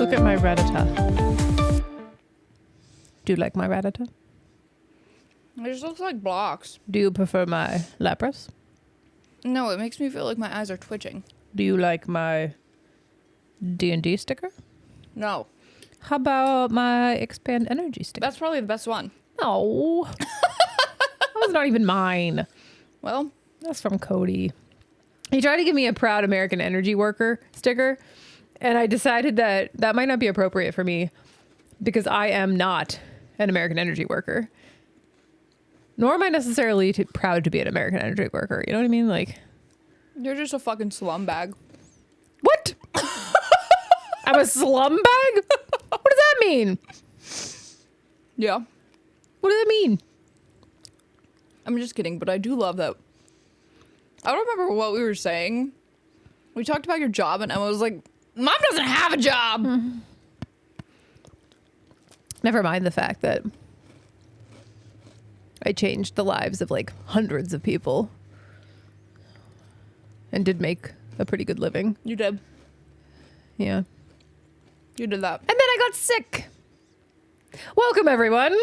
Look at my ratata. Do you like my ratata? It just looks like blocks. Do you prefer my lapras? No, it makes me feel like my eyes are twitching. Do you like my D&D sticker? No. How about my expand energy sticker? That's probably the best one. No. That was not even mine. Well, That's from Cody. He tried to give me a proud American energy worker sticker, and I decided that that might not be appropriate for me because I am not an American energy worker. Nor am I necessarily proud to be an American energy worker. You know what I mean? Like, you're just a fucking slum bag. what? I'm a slum bag? What does that mean? Yeah. What does that mean? I'm just kidding, but I do love that. I don't remember what we were saying. We talked about your job, and Emma was like, Mom doesn't have a job. Mm-hmm. Never mind the fact that I changed the lives of like hundreds of people and did make a pretty good living. You did. Yeah. You did that. And then I got sick. Welcome, everyone,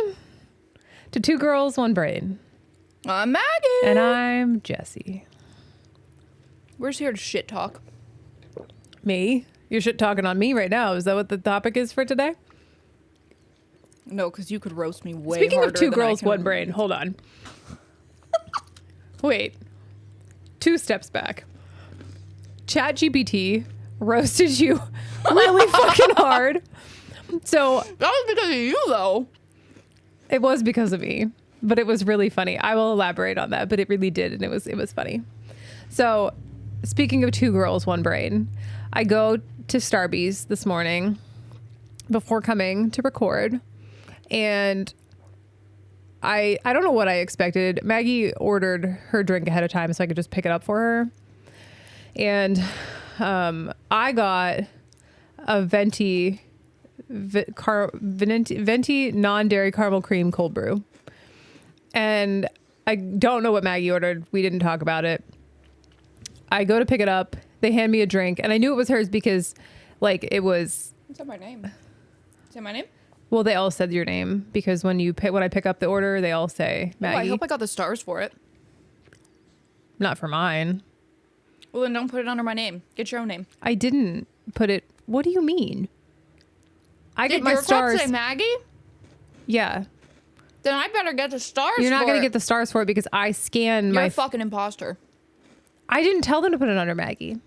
to Two Girls, One Brain. I'm Maggie. And I'm Jessie. We're just here to shit talk. Me? You're shit talking on me right now. Is that what the topic is for today? No, because you could roast me way Speaking harder of Two than I Girls, can. One Brain, hold on. Wait. 2 steps back. ChatGPT roasted you really fucking hard. So That was because of you, though. it was because of me, but it was really funny. I will elaborate on that, but it really did, and it was funny. So speaking of Two Girls, One Brain, I go to Starbucks this morning before coming to record, and I don't know what I expected. Maggie ordered her drink ahead of time so I could just pick it up for her. And I got a venti non-dairy caramel cream cold brew. And I don't know what Maggie ordered. We didn't talk about it. I go to pick it up. They hand me a drink, and I knew it was hers because, like, it was. Is that my name? Is that my name? Well, they all said your name because when I pick up the order, they all say Maggie. Oh, I hope I got the stars for it. Not for mine. Well, then don't put it under my name. Get your own name. I didn't put it. What do you mean? I Did get my your stars. say Maggie? Yeah. Then I better get the stars. You're not for going it. to get the stars for it because I scan You're my. a fucking imposter. I didn't tell them to put it under Maggie.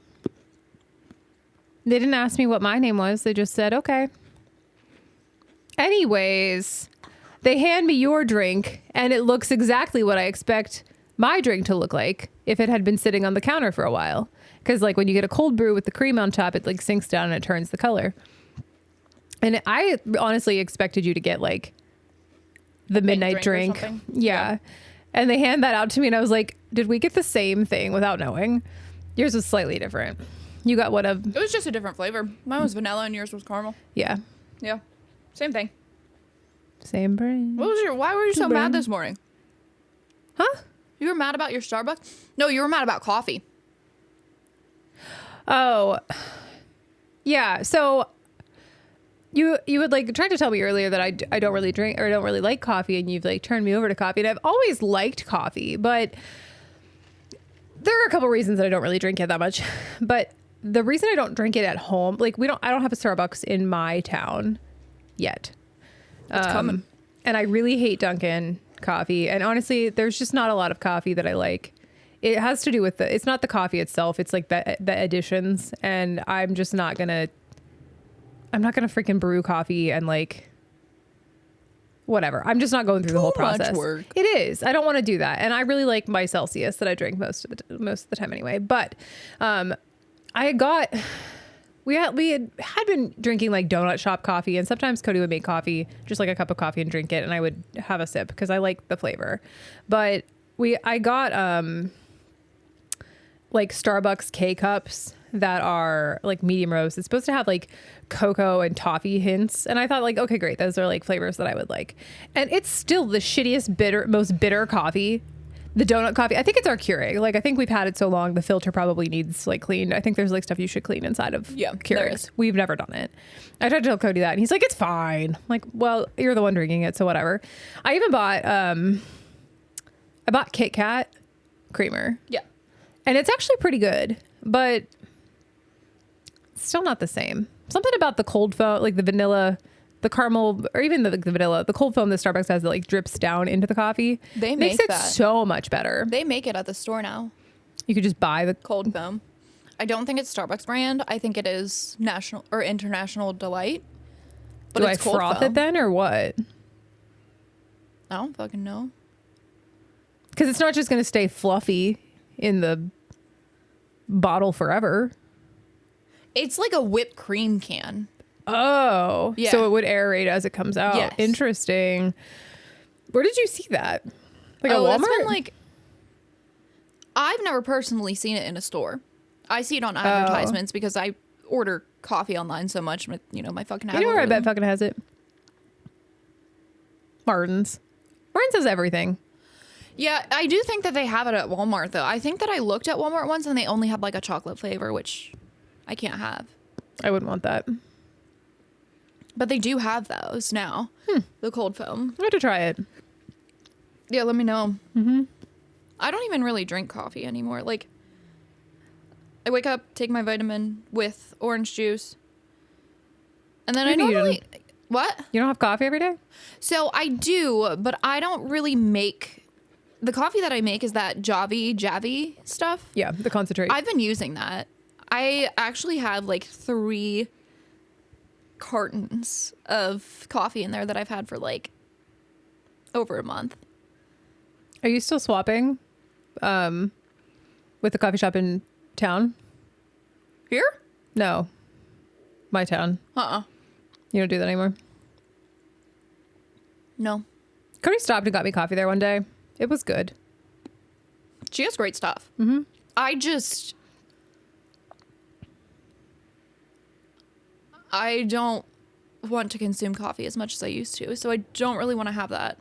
They didn't ask me what my name was. They just said, okay. Anyways, they hand me your drink, and it looks exactly what I expect my drink to look like if it had been sitting on the counter for a while. Because, like, when you get a cold brew with the cream on top, it, like, sinks down and it turns the color. And I honestly expected you to get, like, the midnight drink. Yeah. And they hand that out to me, and I was like, did we get the same thing without knowing? Yours was slightly different. You got what of? It was just a different flavor. Mine was vanilla and yours was caramel. Yeah. Yeah. Same thing. Same brain. Why were you so mad this morning? Huh? You were mad about your Starbucks? No, you were mad about coffee. Oh. Yeah. So you had like tried to tell me earlier that I don't really drink or don't really like coffee, and you've like turned me over to coffee, and I've always liked coffee, but there are a couple reasons that I don't really drink it that much. But the reason I don't drink it at home, like I don't have a Starbucks in my town yet. It's coming. And I really hate Dunkin' coffee. And honestly, there's just not a lot of coffee that I like. It has to do with it's not the coffee itself. It's like the additions. And I'm not going to freaking brew coffee and like, whatever. I'm just not going through the whole process. Much work. It is. I don't want to do that. And I really like my Celsius that I drink most of the time anyway. But, we had been drinking like donut shop coffee, and sometimes Cody would make coffee, just like a cup of coffee, and drink it, and I would have a sip because I like the flavor. But I got like Starbucks K-cups that are like medium roast. It's supposed to have like cocoa and toffee hints, and I thought like, okay, great, those are like flavors that I would like. And it's still the shittiest most bitter coffee The donut coffee, I think it's our Keurig. Like, I think we've had it so long, the filter probably needs like cleaned. I think there's like stuff you should clean inside of there Keurigs. is. We've never done it. I tried to tell Cody that, and he's like, it's fine. I'm like, well, you're the one drinking it, so whatever. I even bought, I bought Kit Kat creamer. Yeah. And it's actually pretty good, but still not the same. Something about the cold foam, like the vanilla, the caramel, or even the vanilla, the cold foam that Starbucks has that like drips down into the coffee. They makes make it that. so much better. They make it at the store now. You could just buy the Cold foam. I don't think it's Starbucks brand. I think it is National or International Delight. But Do I it's cold froth foam. it then or what? I don't fucking know. Because it's not just going to stay fluffy in the bottle forever. It's like a whipped cream can. Oh, Yeah. So it would aerate as it comes out. Yes. Interesting. Where did you see that? Like at Walmart? That's been like, I've never personally seen it in a store. I see it on advertisements because I order coffee online so much. You know, my fucking You know where I bet fucking has it? Martin's. Martin's has everything. Yeah, I do think that they have it at Walmart though. I think that I looked at Walmart once and they only had like a chocolate flavor, which I can't have. I wouldn't want that. But they do have those now. The cold foam. I have to try it. Yeah, let me know. Mm-hmm. I don't even really drink coffee anymore. Like, I wake up, take my vitamin with orange juice, and then I normally... What? You don't have coffee every day? So I do, but I don't really make... The coffee that I make is that Javi stuff. Yeah, the concentrate. I've been using that. I actually have like 3 cartons of coffee in there that I've had for like over a month. Are you still swapping with the coffee shop in town? Here? No. My town. You don't do that anymore? No. Cody stopped and got me coffee there one day. It was good. She has great stuff. Mm-hmm. I don't want to consume coffee as much as I used to, so I don't really want to have that.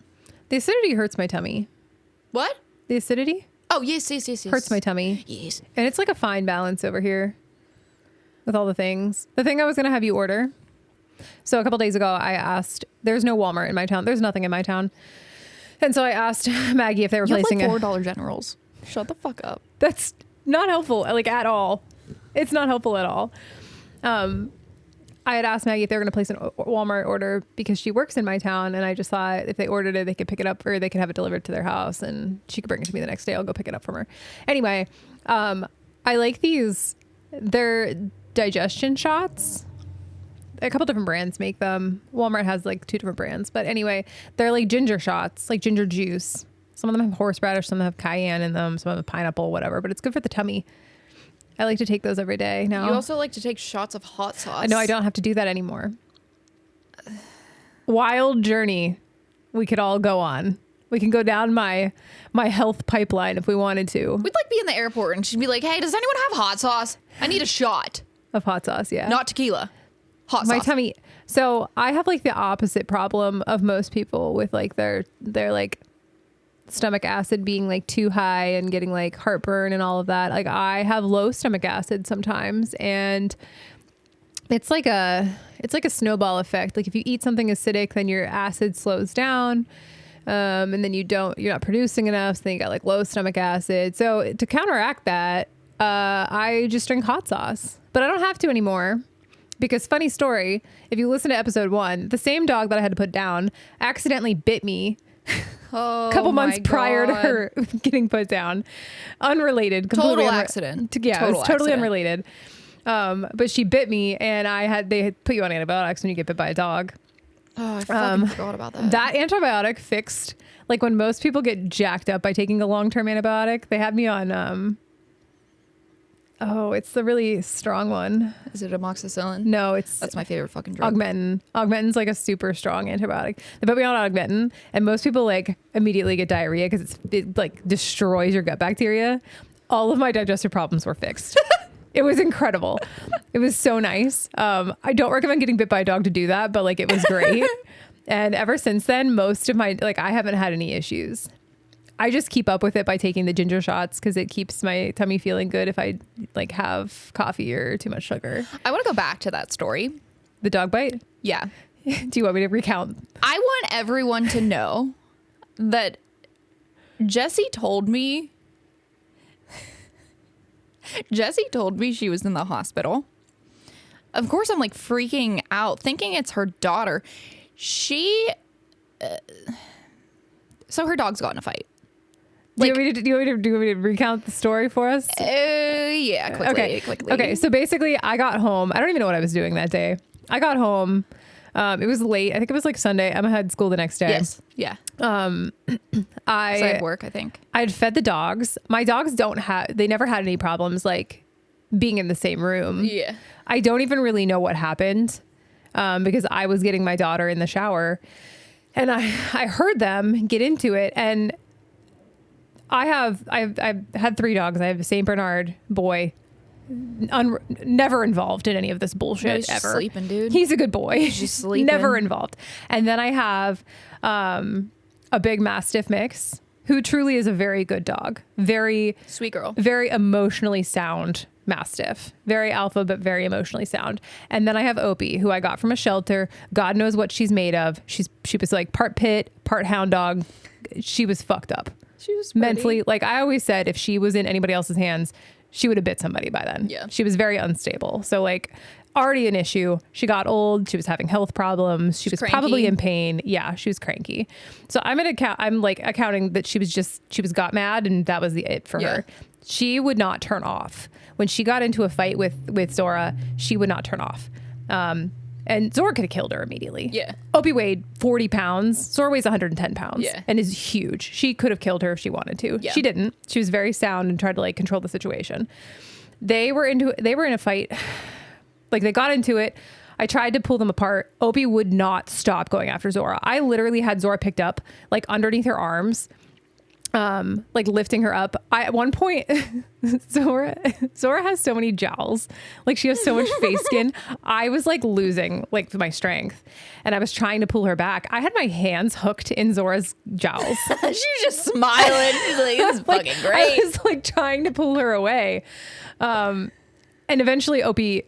The acidity hurts my tummy. What? The acidity Oh, yes. hurts my tummy. Yes. And it's like a fine balance over here with all the things. The thing I was going to have you order. So a couple days ago, I asked, there's no Walmart in my town. There's nothing in my town. And so I asked Maggie if they were placing like $4 Generals. Shut the fuck up. That's not helpful, like at all. It's not helpful at all. I had asked Maggie if they were going to place an Walmart order because she works in my town, and I just thought if they ordered it, they could pick it up or they could have it delivered to their house, and she could bring it to me the next day. I'll go pick it up from her. Anyway, I like these. They're digestion shots. A couple different brands make them. Walmart has like 2 different brands, but anyway, they're like ginger shots, like ginger juice. Some of them have horseradish, some of them have cayenne in them, some of them have pineapple, whatever, but it's good for the tummy. I like to take those every day now. You also like to take shots of hot sauce. No, I don't have to do that anymore. Wild journey we could all go on. We can go down my health pipeline if we wanted to. We'd like be in the airport and she'd be like, hey, does anyone have hot sauce? I need a shot. Of hot sauce, yeah. Not tequila. Hot sauce. My tummy. So I have like the opposite problem of most people with like their like stomach acid being like too high and getting like heartburn and all of that. Like I have low stomach acid sometimes, and it's like a snowball effect. Like if you eat something acidic, then your acid slows down. And then you're not producing enough. So then you got like low stomach acid. So to counteract that, I just drink hot sauce, but I don't have to anymore. Because funny story, if you listen to episode 1, the same dog that I had to put down accidentally bit me a couple months prior to her getting put down. Unrelated. Total accident. Yeah, Total it was totally accident. Unrelated. But she bit me, and they had put you on antibiotics when you get bit by a dog. Oh, I fucking forgot about that. That antibiotic fixed, like when most people get jacked up by taking a long-term antibiotic, they had me on, it's the really strong one. Is it amoxicillin? No, That's my favorite fucking drug. Augmentin. Augmentin's like a super strong antibiotic. They put me on Augmentin, and most people like immediately get diarrhea because it like destroys your gut bacteria. All of my digestive problems were fixed. It was incredible. It was so nice. I don't recommend getting bit by a dog to do that, but like it was great. And ever since then, most of my, like I haven't had any issues. I just keep up with it by taking the ginger shots because it keeps my tummy feeling good if I like have coffee or too much sugar. I want to go back to that story. The dog bite? Yeah. Do you want me to recount? I want everyone to know that Jessie told me she was in the hospital. Of course, I'm like freaking out, thinking it's her daughter. So her dog's got in a fight. Do you want me to recount the story for us? Yeah, quickly. Okay, so basically I got home. I don't even know what I was doing that day. I got home. It was late. I think it was like Sunday. Emma had school the next day. Yes. Yeah. I had work, I think. I had fed the dogs. My dogs they never had any problems like being in the same room. Yeah. I don't even really know what happened because I was getting my daughter in the shower and I heard them get into it. And I've had 3 dogs. I have a Saint Bernard boy, never involved in any of this bullshit no, he's ever. Just sleeping, dude. He's a good boy. He's just sleeping. Never involved. And then I have a big Mastiff mix who truly is a very good dog. Very sweet girl. Very emotionally sound Mastiff. Very alpha, but very emotionally sound. And then I have Opie, who I got from a shelter. God knows what she's made of. She was like part pit, part hound dog. She was fucked up. She was mentally. Like I always said, if she was in anybody else's hands, she would have bit somebody by then. Yeah. She was very unstable. So like already an issue. She got old. She was having health problems. She was cranky. Probably in pain. Yeah, she was cranky. So I'm like accounting that she got mad and that was it for her. She would not turn off. When she got into a fight with Zora, she would not turn off. And Zora could have killed her immediately. Yeah. Opie weighed 40 pounds. Zora weighs 110 pounds. Yeah. And is huge. She could have killed her if she wanted to. Yeah. She didn't. She was very sound and tried to like control the situation. They were in a fight. Like they got into it. I tried to pull them apart. Opie would not stop going after Zora. I literally had Zora picked up like underneath her arms. Like lifting her up. At one point, Zora has so many jowls. Like she has so much face skin. I was like losing like my strength and I was trying to pull her back. I had my hands hooked in Zora's jowls. She was just smiling. She's like, this is fucking great. I was like trying to pull her away. And eventually Opie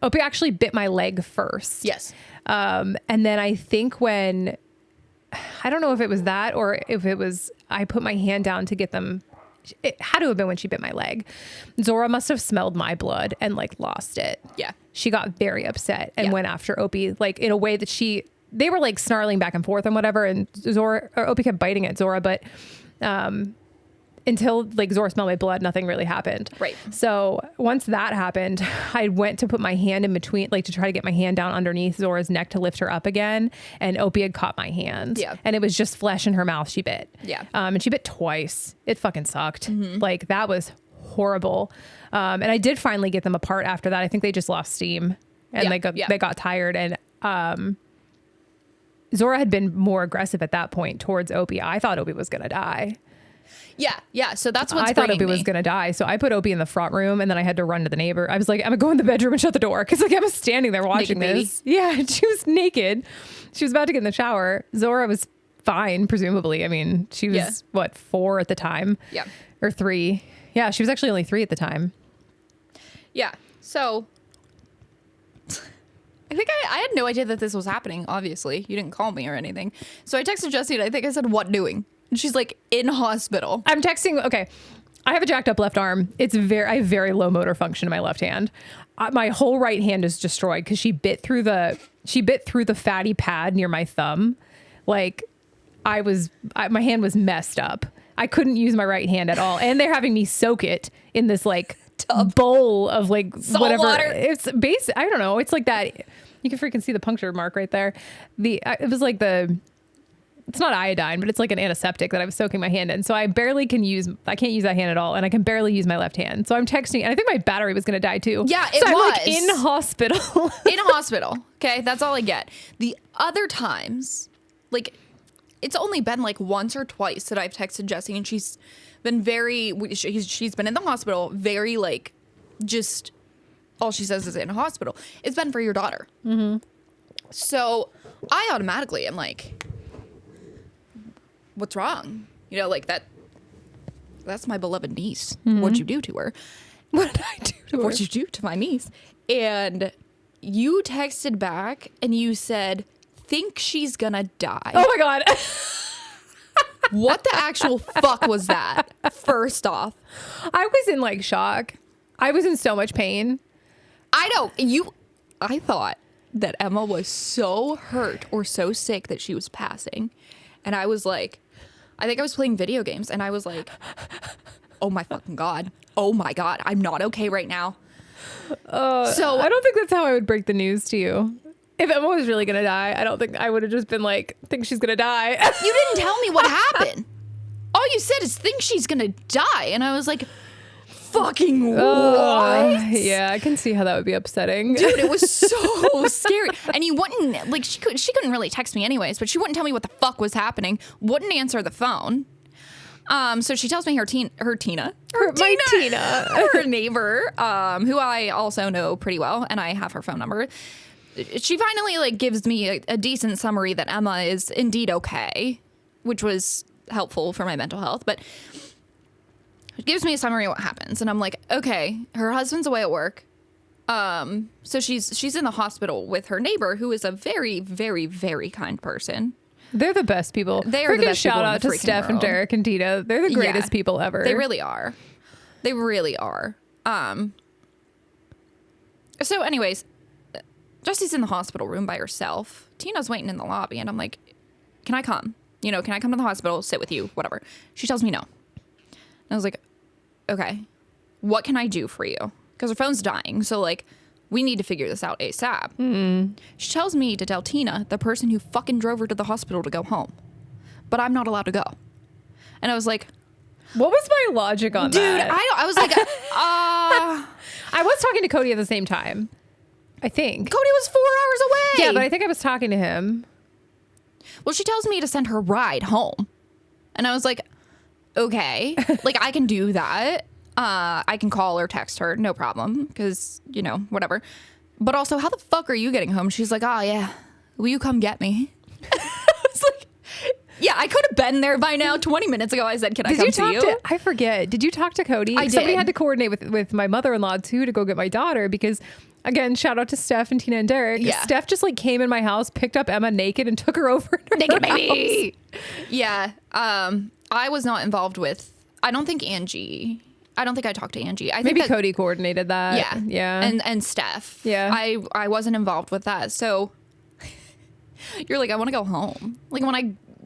actually bit my leg first. Yes. And then I think I don't know if it was that or if it was, I put my hand down to get them. It had to have been when she bit my leg. Zora must have smelled my blood and like lost it. Yeah. She got very upset and went after Opie, like in a way that they were like snarling back and forth and whatever. And Opie kept biting at Zora, but, until like Zora smelled my blood, nothing really happened. Right. So once that happened, I went to put my hand in between, like to try to get my hand down underneath Zora's neck to lift her up again. And Opie had caught my hand. Yeah. And it was just flesh in her mouth. She bit. Yeah. And she bit twice. It fucking sucked. Mm-hmm. Like that was horrible. And I did finally get them apart after that. I think they just lost steam and they got tired. And Zora had been more aggressive at that point towards Opie. I thought Opie was going to die. Yeah. So that's what's I thought Opie was going to die. So I put Opie in the front room and then I had to run to the neighbor. I was like, I'm going to go in the bedroom and shut the door. Cause like I was standing there watching naked this. Baby. Yeah. She was naked. She was about to get in the shower. Zora was fine, presumably. I mean, she was 4 at the time. Yeah. Or 3. Yeah. She was actually only 3 at the time. Yeah. So I think I had no idea that this was happening. Obviously you didn't call me or anything. So I texted Jessie and I think I said, what doing? And she's like in hospital. I'm texting. Okay. I have a jacked up left arm. I have very low motor function in my left hand. My whole right hand is destroyed because she bit through the fatty pad near my thumb. Like my hand was messed up. I couldn't use my right hand at all. And they're having me soak it in this like bowl of like salt whatever. Water. It's basic. I don't know. It's like that. You can freaking see the puncture mark right there. It was like it's not iodine, but it's like an antiseptic that I was soaking my hand in. So I can't use that hand at all. And I can barely use my left hand. So I'm texting and I think my battery was going to die too. Yeah, it so was. I'm like in hospital. In hospital. Okay. That's all I get. The other times, like it's only been like once or twice that I've texted Jessie and she's been she's been in the hospital very like just all she says is in hospital. It's been for your daughter. Mm-hmm. So I automatically am like, what's wrong? You know, like that that's my beloved niece. What'd you do to her? What did I do to her? What'd you do to my niece? And you texted back and you said, think she's gonna die. Oh my God. What the actual fuck was that? First off, I was in like shock. I was in so much pain. I thought that Emma was so hurt or so sick that she was passing. And I was like, I think I was playing video games and I was like, oh my fucking God. Oh my God. I'm not okay right now. So I don't think that's how I would break the news to you. If Emma was really going to die, I don't think I would have just been like, think she's going to die. You didn't tell me what happened. All you said is think she's going to die. And I was like, fucking what? Yeah, I can see how that would be upsetting. Dude, it was so scary. And you wouldn't, like, she couldn't really text me anyways, but she wouldn't tell me what the fuck was happening. Wouldn't answer the phone. So she tells me her Tina, her neighbor, who I also know pretty well, and I have her phone number. She finally like gives me a decent summary that Emma is indeed okay, which was helpful for my mental health. But it gives me a summary of what happens, and I'm like, okay, her husband's away at work. So she's in the hospital with her neighbor, who is a very, very, very kind person. They're the best people. They are the best shout people in out the to freaking Steph and world. Derek and Tina. They're the greatest people ever. They really are. They really are. So anyways, Jesse's in the hospital room by herself. Tina's waiting in the lobby, and I'm like, can I come? Can I come to the hospital, sit with you, whatever. She tells me no. And I was like, okay, what can I do for you? Because her phone's dying, so like, we need to figure this out ASAP. She tells me to tell Tina, the person who fucking drove her to the hospital, to go home. But I'm not allowed to go. And I was like, what was my logic on dude, that? I was like, I was talking to Cody at the same time, I think. Cody was 4 hours away. Yeah, but I think I was talking to him. Well, she tells me to send her ride home. And I was like, okay, like I can do that. I can call or text her, no problem, because, whatever. But also, how the fuck are you getting home? She's like, oh, yeah, will you come get me? I was like, yeah, I could have been there by now. 20 minutes ago, I said, can I come to you? I forget. Did you talk to Cody? I did. Somebody had to coordinate with my mother-in-law, too, to go get my daughter because, again, shout out to Steph and Tina and Derek. Yeah. Steph just, like, came in my house, picked up Emma naked, and took her over to her Naked house. baby. Yeah. I was not involved with, I don't think I talked to Angie. I think Maybe Cody coordinated that. Yeah. Yeah. And Steph. Yeah. I wasn't involved with that. So you're like, I want to go home. Like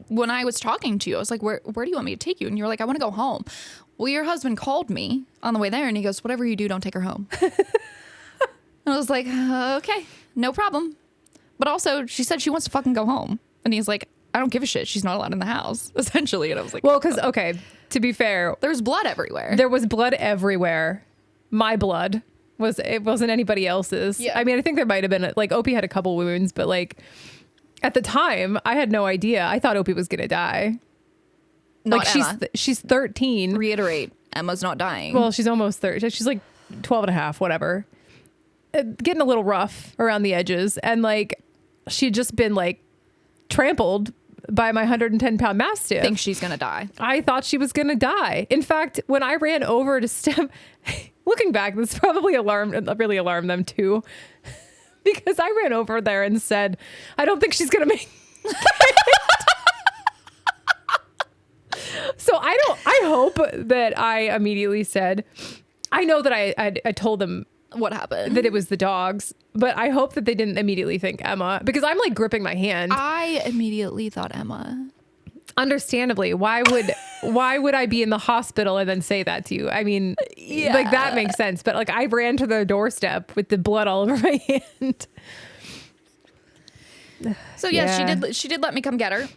when I was talking to you, I was like, where do you want me to take you? And you're like, I want to go home. Well, your husband called me on the way there and he goes, whatever you do, don't take her home. I was like, okay, no problem. But also she said she wants to fucking go home. And he's like, I don't give a shit. She's not allowed in the house, essentially. And I was like, well, because, okay, to be fair, there's blood everywhere. there was blood everywhere. My blood it wasn't anybody else's. Yeah. I mean, I think there might have been, like, Opie had a couple wounds, but, like, at the time, I had no idea. I thought Opie was going to die. Not like, Emma. she's 13. Reiterate, Emma's not dying. Well, she's almost 30. She's, like, 12 and a half, whatever. Getting a little rough around the edges. And, like, she'd just been, like, trampled by my 110-pound mastiff. Think she's gonna die. I thought she was gonna die. In fact, when I ran over to Steph, looking back, this probably really alarmed them too, because I ran over there and said, "I don't think she's gonna make it." So I hope that I immediately said, I know that I told them What happened? that it was the dogs, but I hope that they didn't immediately think Emma, because I'm like gripping my hand. I immediately thought Emma. Understandably, why would I be in the hospital and then say that to you? I mean, like, that makes sense. But like, I ran to the doorstep with the blood all over my hand. So yeah, she did let me come get her.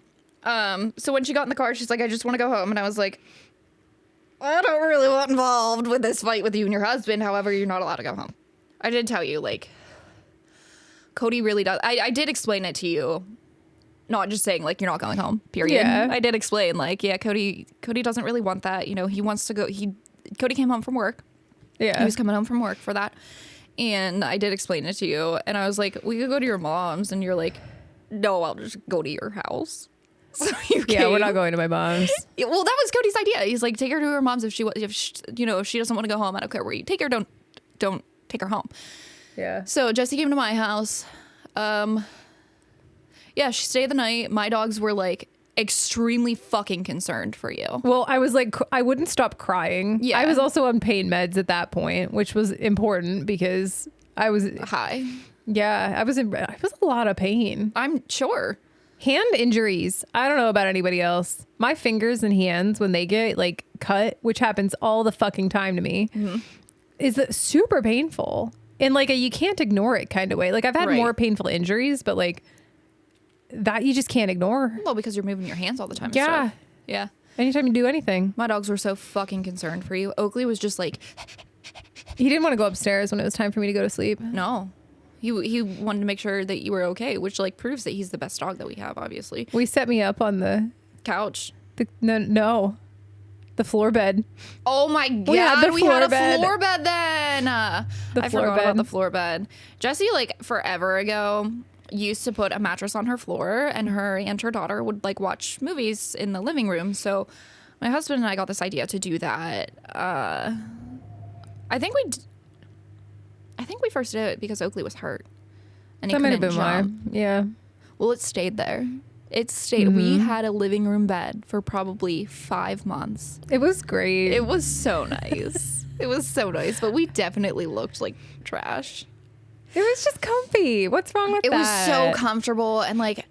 So when she got in the car, she's like, I just want to go home. And I was like, I don't really want involved with this fight with you and your husband. However, you're not allowed to go home. I did tell you, like, Cody really does. I did explain it to you. Not just saying, like, you're not going home, period. Yeah. I did explain, like, yeah, Cody doesn't really want that. He wants to go. Cody came home from work. Yeah. He was coming home from work for that. And I did explain it to you. And I was like, we could go to your mom's. And you're like, no, I'll just go to your house. So you Yeah, we're came. not going to my mom's. Yeah, well, that was Cody's idea. He's like, take her to her mom's if she if she doesn't want to go home. I don't care where you take her. Don't take her home. Yeah. So Jesse came to my house. Yeah, she stayed the night. My dogs were like extremely fucking concerned for you. Well, I was like, I wouldn't stop crying. Yeah. I was also on pain meds at that point, which was important because I was, Hi. I was a lot of pain. I'm sure. Hand injuries. I don't know about anybody else. My fingers and hands, when they get like cut, which happens all the fucking time to me, is super painful. In like you can't ignore it kind of way. Like I've had Right. more painful injuries, but like that you just can't ignore. Well, because you're moving your hands all the time. and Yeah. stuff. Yeah. Anytime you do anything. My dogs were so fucking concerned for you. Oakley was just like, He didn't want to go upstairs when it was time for me to go to sleep. no. He wanted to make sure that you were okay, which like proves that he's the best dog that we have, obviously. We set me up on the Couch. the floor bed. Oh my god, We had the we floor had a bed. floor bed then. I floor forgot about bed. the floor bed. Jesse, like forever ago, used to put a mattress on her floor, and her daughter would like watch movies in the living room. So my husband and I got this idea to do that. I think we first did it because Oakley was hurt, and he That might have couldn't been why. jump. Yeah. Well, it stayed there. It stayed. We had a living room bed for probably 5 months. It was great. It was so nice. It was so nice, but we definitely looked like trash. It was just comfy. What's wrong with It that? was so comfortable, and like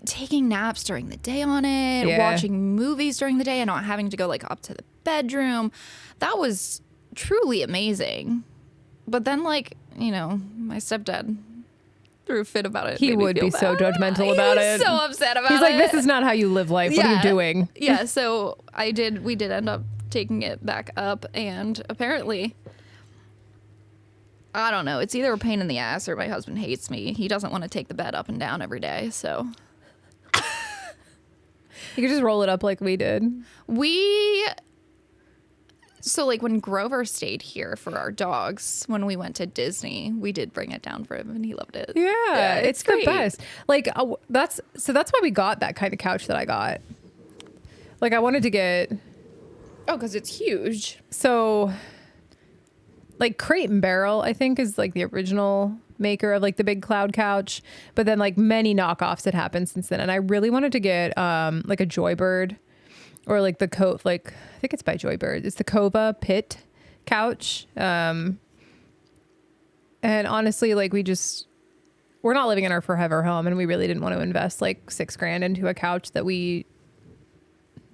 taking naps during the day on it, Yeah. watching movies during the day, and not having to go like up to the bedroom. That was truly amazing. But then, like, you know, my stepdad threw a fit about it. He Made me would feel be so bad. judgmental about He it. was so upset about it. He's like, this is not how you live life. What are you doing? Yeah, so we did end up taking it back up, and apparently, I don't know, it's either a pain in the ass or my husband hates me. He doesn't want to take the bed up and down every day, so. You could just roll it up like we did. So like when Grover stayed here for our dogs, when we went to Disney, we did bring it down for him and he loved it. Yeah, it's the great. best. Like that's why we got that kind of couch that I got. Like I wanted to get Oh, because it's huge. so like Crate and Barrel, I think is like the original maker of like the big cloud couch, but then like many knockoffs had happened since then. And I really wanted to get like a Joybird or like the like I think it's by Joybird. It's the Kova Pit couch. And honestly, like we're not living in our forever home, and we really didn't want to invest like $6,000 into a couch that we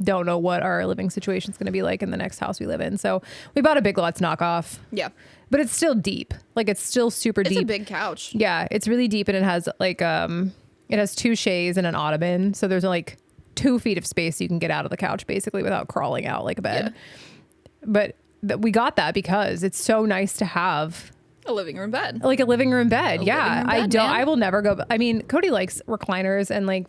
don't know what our living situation is going to be like in the next house we live in. So we bought a Big Lots knockoff. Yeah. But it's still deep. Like it's still super It's deep. a big couch. Yeah, it's really deep, and it has like it has 2 chaise and an ottoman. So there's like 2 feet of space you can get out of the couch basically without crawling out like a bed. Yeah. But we got that because it's so nice to have A living room bed. like a living room bed. A Yeah. living room bed, man. I will never go. I mean, Cody likes recliners, and like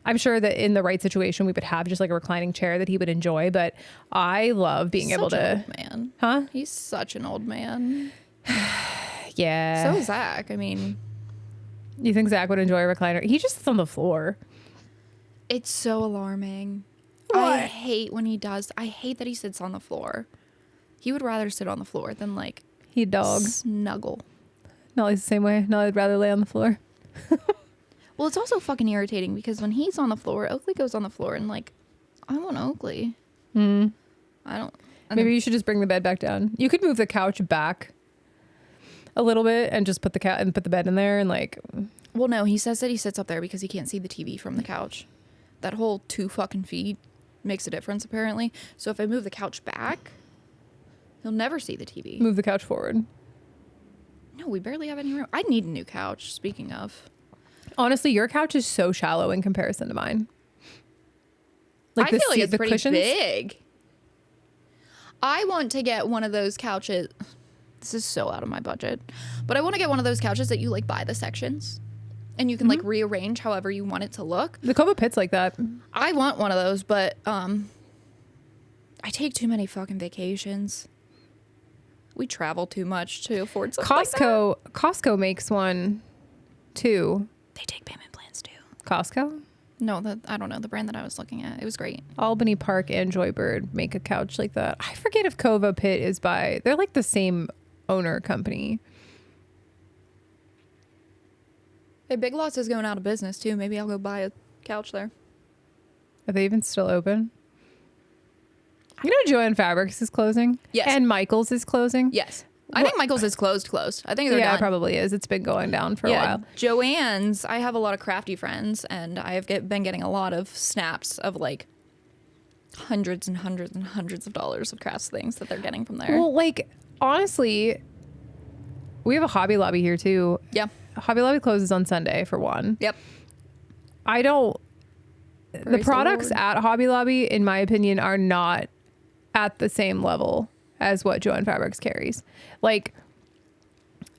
I'm sure that in the right situation we would have just like a reclining chair that he would enjoy, but I love being able Such an to old man. Huh? He's such an old man. Yeah. So Zach, I mean, You think Zach would enjoy a recliner? He just sits on the floor. it's so alarming. What? I hate when he does. I hate that he sits on the floor. He would rather sit on the floor than like He a dog. snuggle. Nolly's the same way. Nolly'd rather lay on the floor. Well, it's also fucking irritating because when he's on the floor, Oakley goes on the floor and like, I want Oakley. Mm. I don't. and Maybe you should just bring the bed back down. You could move the couch back a little bit and just put the bed in there and like. Well, no, he says that he sits up there because he can't see the TV from the couch. That whole 2 fucking feet makes a difference apparently. So if I move the couch back, he'll never see the TV. Move the couch forward. No, we barely have any room. I need a new couch. Speaking of, Honestly, your couch is so shallow in comparison to mine. I feel like it's the pretty cushions. big. I want to get one of those couches. This is so out of my budget, but I want to get one of those couches that you like buy the sections, and you can like rearrange however you want it to look. The Kova Pit's like that. I want one of those, but I take too many fucking vacations. We travel too much to afford something like that. Costco makes one too. They take payment plans too. Costco? No, I don't know the brand that I was looking at. It was great. Albany Park and Joybird make a couch like that. I forget if Kova Pit is by. They're like the same owner company. Hey, Big Lots is going out of business too. Maybe I'll go buy a couch there. Are they even still open? You know, JoAnn Fabrics is closing. Yes. And Michael's is closing. Yes. I think Michael's is closed. I think they're Yeah, done. it probably is. It's been going down for a while. JoAnn's, I have a lot of crafty friends, and I have been getting a lot of snaps of like hundreds and hundreds and hundreds of dollars of crafts things that they're getting from there. Well, like, honestly, we have a Hobby Lobby here too. Yeah. Hobby Lobby closes on Sunday for one. Yep. I don't. Praise the the products Lord. at Hobby Lobby, in my opinion, are not at the same level as what JoAnn Fabrics carries. Like,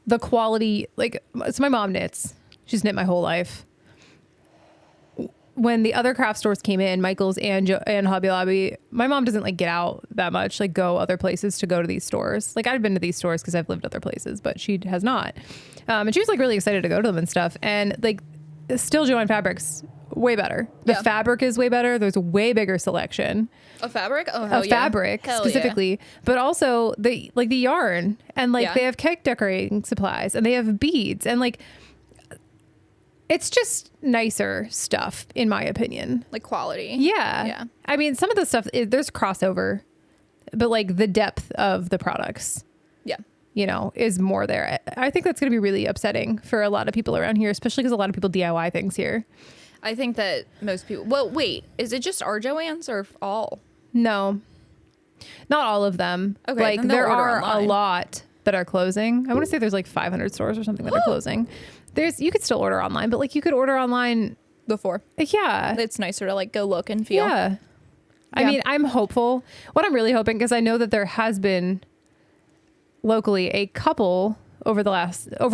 the quality, like, so my mom knits. She's knit my whole life. When the other craft stores came in, Michael's and Hobby Lobby, my mom doesn't like get out that much, like go other places to go to these stores. Like, I've been to these stores because I've lived other places, but she has not. And she was like really excited to go to them and stuff. And like, still JoAnn Fabrics, way better. The fabric is way better. There's a way bigger selection. A fabric? Oh, hell Of yeah. fabric Hell specifically, but also the yarn, and like Yeah. they have cake decorating supplies, and they have beads, and like it's just nicer stuff in my opinion. Like quality. Yeah. Yeah. I mean, some of the stuff there's crossover, but like the depth of the products, Yeah. you know, is more there. I think that's going to be really upsetting for a lot of people around here, especially because a lot of people DIY things here. I think that most people. Well, wait. Is it just our JoAnn's or all? No, not all of them. Okay, like then they'll there order are online. a lot that are closing. I want to say there's like 500 stores or something that are closing. You could still order online, but like you could order online. Before. Yeah. It's nicer to like go look and feel. Yeah. I Yeah. mean, I'm hopeful. What I'm really hoping, because I know that there has been locally a couple over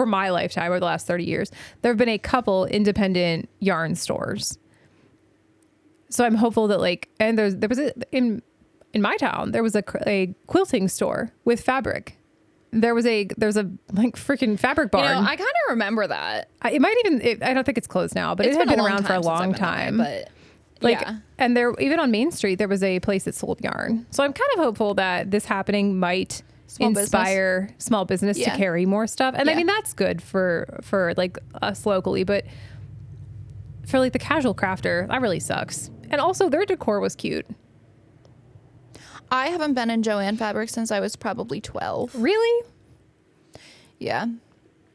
my lifetime, over the last 30 years, there have been a couple independent yarn stores. So I'm hopeful that like, and there was in my town, there was a quilting store with fabric. There's a like freaking fabric barn. You know, I kind of remember that. It might even, I don't think it's closed now, but It's it had been a long around for a time since I've long been that way, time. but Like, yeah. and there, even on Main Street, there was a place that sold yarn. So I'm kind of hopeful that this happening might Small inspire small business to Yeah. carry more stuff. And I Yeah. mean, that's good for like us locally, but for like the casual crafter, that really sucks. And also their decor was cute. I haven't been in JoAnn Fabrics since I was probably 12. Really? Yeah.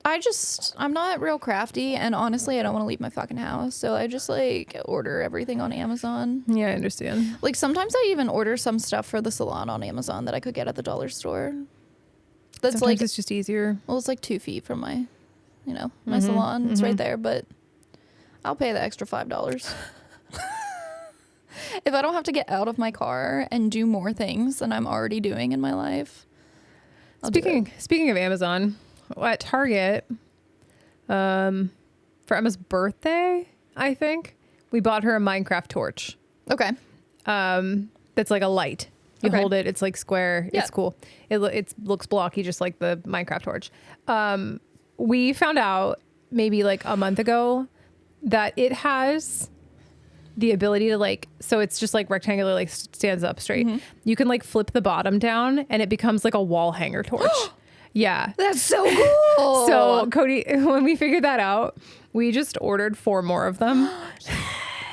I'm not real crafty, and honestly, I don't want to leave my fucking house, so I just like order everything on Amazon. Yeah, I understand. Like sometimes I even order some stuff for the salon on Amazon that I could get at the dollar store. That's Sometimes like, it's just easier. well, it's like 2 feet from my salon. It's right there, but I'll pay the extra $5. If I don't have to get out of my car and do more things than I'm already doing in my life. I'll do it. Speaking of Amazon, at Target, for Emma's birthday, I think we bought her a Minecraft torch. Okay. That's like a light. You Okay. hold it. It's like square. Yeah. It's cool. It looks blocky, just like the Minecraft torch. We found out maybe like a month ago that it has the ability to like, so it's just like rectangular, like stands up straight. You can like flip the bottom down and it becomes like a wall hanger torch. Yeah. That's so cool. So Cody, when we figured that out, we just ordered 4 more of them.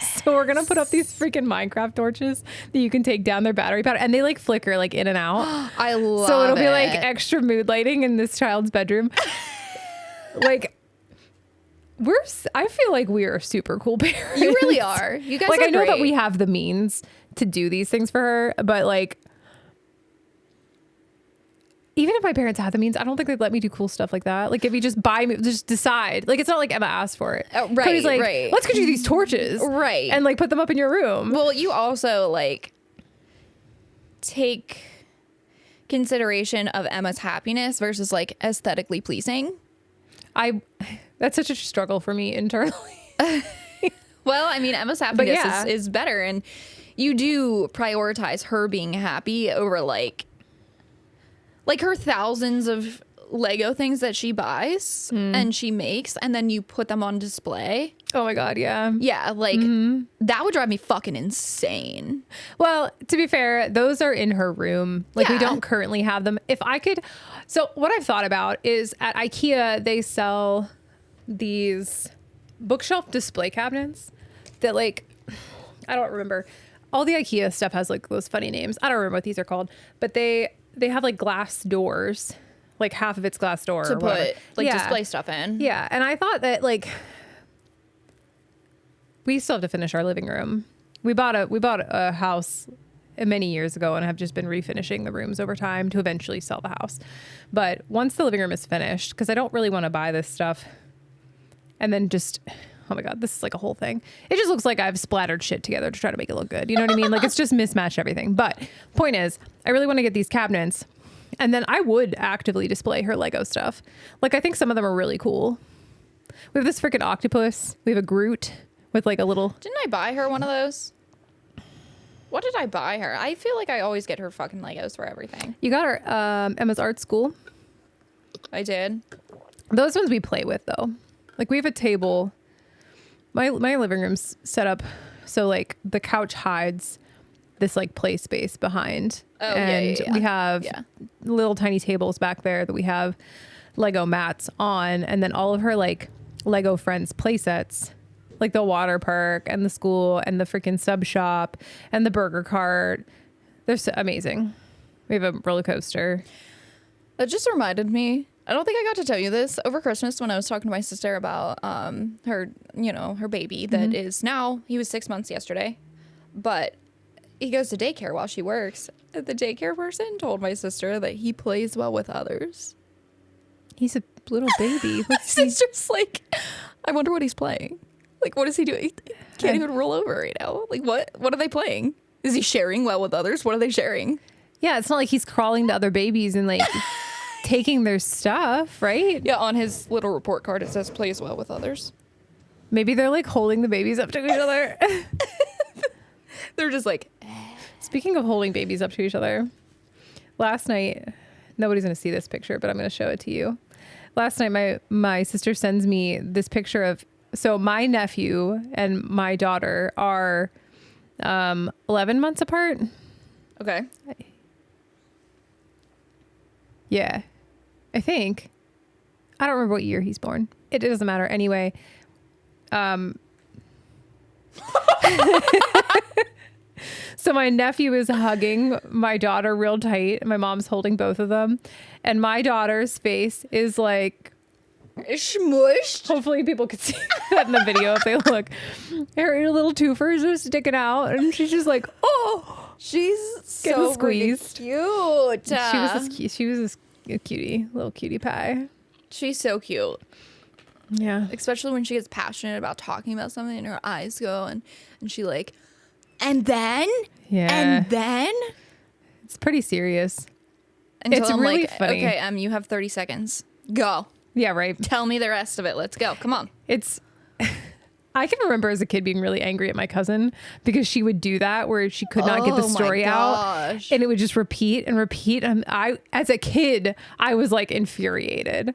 So we're going to put up these freaking Minecraft torches that you can take down their battery power, and they like flicker like in and out. I love So it'll be like it. extra mood lighting in this child's bedroom. Like I feel like we are super cool parents. You really are. You guys like are I know that great. we have the means to do these things for her, but like even if my parents had the means, I don't think they'd let me do cool stuff like that. Like if you just just decide. Like it's not like Emma asked for it. Right, Cody's like, right. let's get you these torches. Right. And like put them up in your room. Well, you also like take consideration of Emma's happiness versus like aesthetically pleasing. That's such a struggle for me internally. Well, I mean, Emma's happiness yeah. is better, and you do prioritize her being happy over like her thousands of Lego things that she buys and she makes, and then you put them on display. Oh my God, yeah. Yeah, like that would drive me fucking insane. Well, to be fair, those are in her room. Like we Yeah. don't currently have them. If I could, so what I've thought about is at IKEA, they sell these bookshelf display cabinets that like, I don't remember. All the IKEA stuff has like those funny names. I don't remember what these are called, but they have like glass doors, like half of it's glass door To or whatever. put like Yeah. display stuff in. Yeah. And I thought that like, we still have to finish our living room. We bought a house many years ago and have just been refinishing the rooms over time to eventually sell the house. But once the living room is finished, because I don't really want to buy this stuff and then just, oh my God, this is like a whole thing. It just looks like I've splattered shit together to try to make it look good. You know what I mean? Like it's just mismatched everything. But point is, I really want to get these cabinets and then I would actively display her Lego stuff. Like I think some of them are really cool. We have this freaking octopus. We have a Groot with like a little. Didn't I buy her one of those? What did I buy her? I feel like I always get her fucking Legos for everything. You got her Emma's art school. I did. Those ones we play with though. Like we have a table. My living room's set up so like the couch hides this like play space behind. Oh, and yeah. we have little tiny tables back there that we have Lego mats on, and then all of her like Lego Friends play sets, like the water park and the school and the freaking sub shop and the burger cart. They're so amazing. We have a roller coaster. That just reminded me. I don't think I got to tell you this over Christmas when I was talking to my sister about her, her baby that is now, he was 6 months yesterday, but he goes to daycare while she works. The daycare person told my sister that he plays well with others. He's a little baby. My sister's like, I wonder what he's playing. Like, what is he doing? He can't even roll over right now. Like, what are they playing? Is he sharing well with others? What are they sharing? Yeah, it's not like he's crawling to other babies and like taking their stuff, right? Yeah, on his little report card, it says plays well with others. Maybe they're like holding the babies up to each other. They're just like, Speaking of holding babies up to each other, last night, nobody's going to see this picture, but I'm going to show it to you. Last night, my sister sends me this picture of, so my nephew and my daughter are 11 months apart. okay. Yeah, I think. I don't remember what year he's born. It doesn't matter. Anyway, so my nephew is hugging my daughter real tight. My mom's holding both of them. And my daughter's face is like, Smushed. hopefully people can see that in the video if they look. Her little twofers are sticking out. And she's just like, oh. She's Getting so squeezed. cute. She was this cutie, little cutie pie. She's so cute. Yeah. Especially when she gets passionate about talking about something and her eyes go and she like, and then? Yeah. And then? It's pretty serious. Until It's I'm really like, funny. okay, you have 30 seconds. Go. Yeah, right. Tell me the rest of it. Let's go. Come on. It's I can remember as a kid being really angry at my cousin because she would do that where she could not get the Oh my story out gosh. and it would just repeat and repeat. And I, as a kid, I was like infuriated.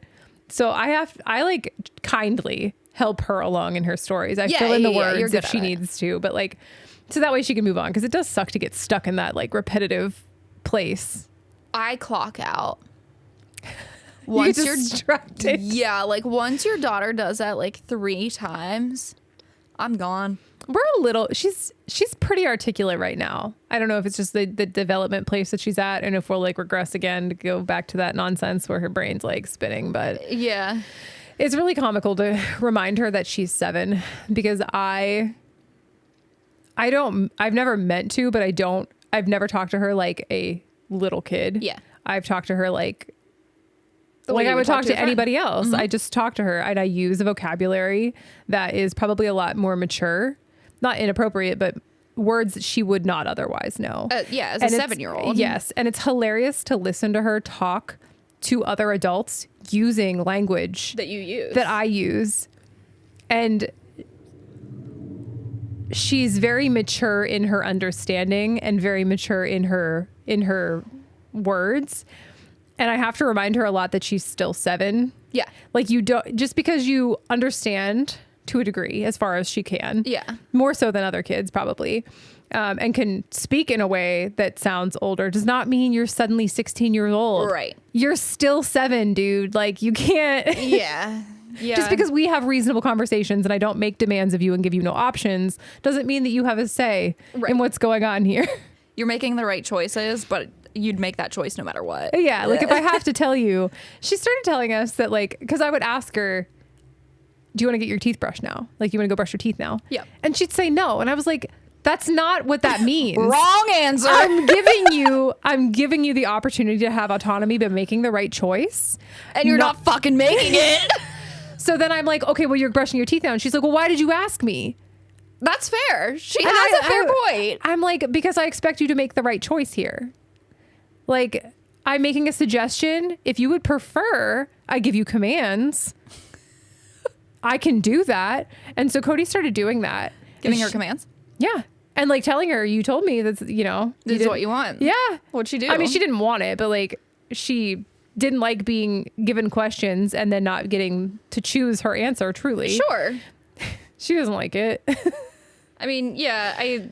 So I like kindly help her along in her stories. I fill in the you're words good if she at it. needs to, but like, so that way she can move on because it does suck to get stuck in that like repetitive place. I clock out. You get distracted. Yeah, like once your daughter does that like 3 times, I'm gone. We're a little, she's pretty articulate right now. I don't know if it's just the development place that she's at and if we'll like regress again to go back to that nonsense where her brain's like spinning, but Yeah. it's really comical to remind her that she's 7 because I've never meant to, but I've never talked to her like a little kid. Yeah. I've talked to her like way you I would talk to a friend. anybody else. I just talk to her and I use a vocabulary that is probably a lot more mature, not inappropriate, but words that she would not otherwise know. Yeah, as And a it's- 7-year-old. Yes. And it's hilarious to listen to her talk to other adults using language That you use. that I use. And she's very mature in her understanding and very mature in her words. And I have to remind her a lot that she's still 7. Yeah. Like you don't, just because you understand to a degree as far as she can. Yeah. More so than other kids probably. And can speak in a way that sounds older does not mean you're suddenly 16 years old. Right. You're still 7, dude. Like you can't. Yeah. Yeah. Just because we have reasonable conversations and I don't make demands of you and give you no options doesn't mean that you have a say in what's going on here. You're making the right choices, but you'd make that choice no matter what. Yeah. Like if I have to tell you, she started telling us that like, because I would ask her, do you want to get your teeth brushed now? Like you want to go brush your teeth now? Yeah. And she'd say no. And I was like, that's not what that means. Wrong answer. I'm giving you the opportunity to have autonomy by making the right choice. And you're not fucking making it. So then I'm like, okay, well, you're brushing your teeth now. And she's like, well, why did you ask me? That's fair. She And has a fair point. I'm like, because I expect you to make the right choice here. Like, I'm making a suggestion. If you would prefer, I give you commands. I can do that. And so Cody started doing that. Giving her commands? Yeah. And like telling her, you told me that's, you know. This is what you want. Yeah. What'd she do? I mean, she didn't want it, but like she didn't like being given questions and then not getting to choose her answer truly. Sure. She doesn't like it. I mean, yeah,